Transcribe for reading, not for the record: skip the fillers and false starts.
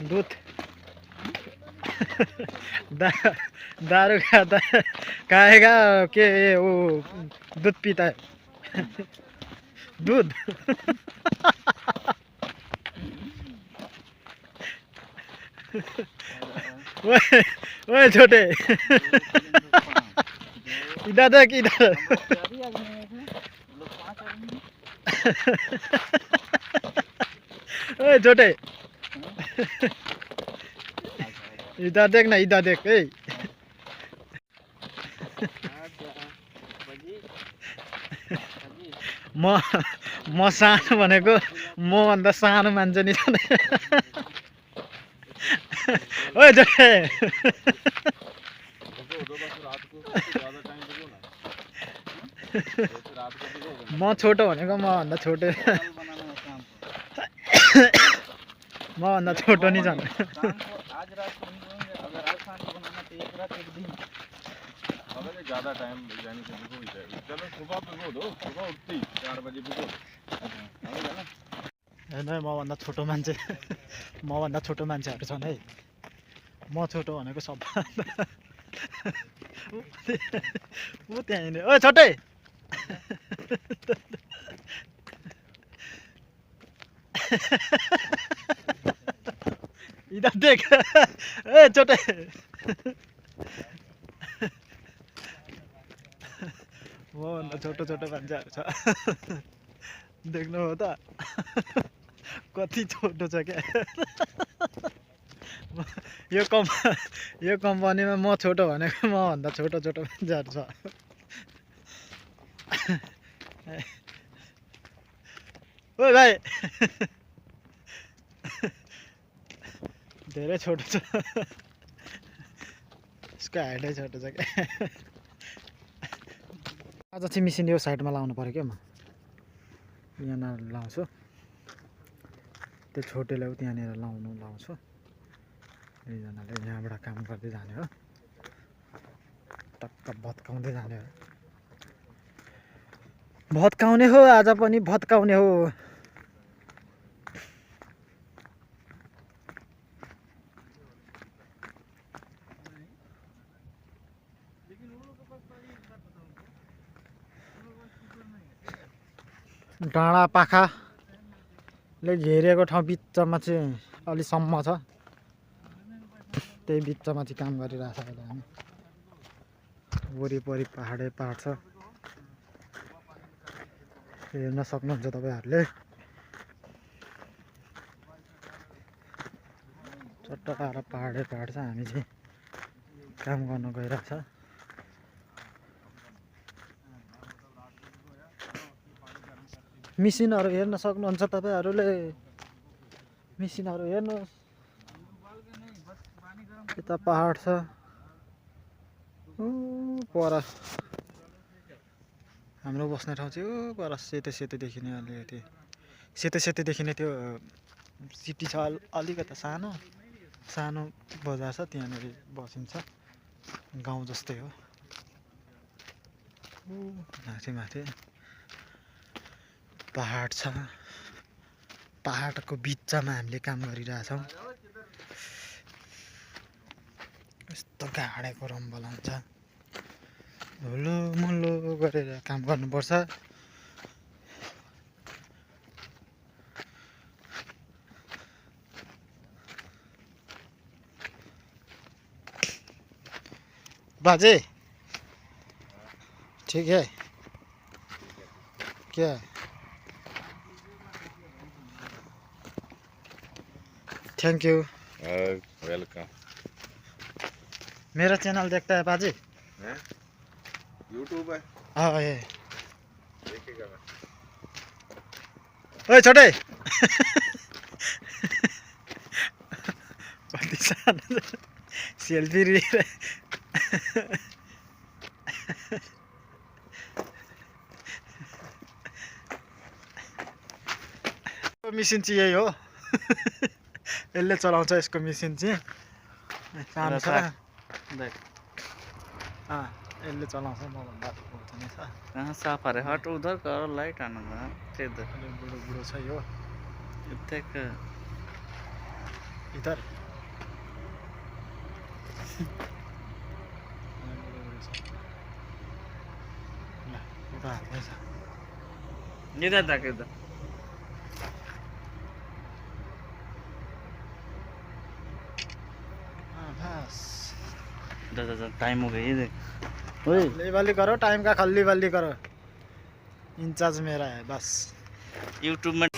दूध दारू खाता खाएगा के वो दूध पीता है दूध ओए छोटे इधर देख इधर ओए छोटे इधर देख ना इधर देख ए म सानो भनेको म भन्दा सानो मान्छे नि ओए छोटे म छोटो भनेको म भन्दा छोटो म भन्दा छोटो नि छन् ज्यादा टाइम जाने से भिगो ही जाएगी। चलो सुबह भिगो दो, सुबह उठते ही 4 बजे भिगो। होइन म भन्दा छोटो मान्छे म भन्दा छोटो मान्छेहरू छन् है म छोटो भनेको सबभन्दा ऊ त्यहाँनिर ओ छोटे इधर देख ए छोटे म भन्दा छोटो छोटो मान्छेहरू छ देख्नु हो त कति छोटो छ क्या यो कम्पनीमा म छोटो भनेको म भन्दा छोटो छोटो मान्छेहरू छ ओ भाइ धेरै छोटो छ यसको हाइटै छोटो छ क्या आज चाहिँ मिसिन यो साइडमा लाउनु पऱ्यो क्या म यहाँ लाउँछु त्यो छोटेले त्यहाँनिर लाउँछु दुईजनाले यहाँबाट काम गर्दै जाने हो टक्क भत्काउँदै जाने हो भत्काउने हो आज पनि भत्काउने हो डाँडा पाखाले घेरेको ठाउँ बिचमा चाहिँ अलि सम्म छ त्यही बिचमा चाहिँ काम गरिरहेछ अहिले हामी वरिपरि पहाडै पहाड छ हेर्न सक्नुहुन्छ तपाईँहरूले चट्टकार पहाडै पहाड छ हामी चाहिँ काम गर्न गइरहेछ मिसिनहरू हेर्न सक्नुहुन्छ तपाईँहरूले मिसिनहरू हेर्नुहोस् यता पहाड छ पर हाम्रो बस्ने ठाउँ चाहिँ पर सेतो सेतो देखिने अलिकति सेतो सेतो देखिने त्यो सिटी छ अलिकति सानो सानो बजार छ त्यहाँनिर बसिन्छ गाउँ जस्तै हो माथि माथि पहाड छ पहाडको बिचमा हामीले काम गरिरहेछौँ यस्तो गाडेको रम्बल हुन्छ हुलो मुल्लो गरेर काम गर्नुपर्छ बाजे ठीक है क्या थैंक यू वेलकम मेरा चैनल देखता है बाजी यूट्यूब है हाँ ये देखेगा मैं ओए छोटे सेल्फी रे मिसिन चाहिँ यही हो यसले चलाउँछ यसको मिसिन चाहिँ काम छ यसले चलाउँछ म भन्दा कहाँ साफ है हट उधर करो लाइट आना ना इधर बुढो बुढो छ यो देख इधर उता हाल्दैछ इधर तक इधर बस टाइम हो गई देख ओए खल्ली बल्ली करो टाइम का खल्ली बल्ली करो इंचार्ज मेरा है बस यूट्यूब में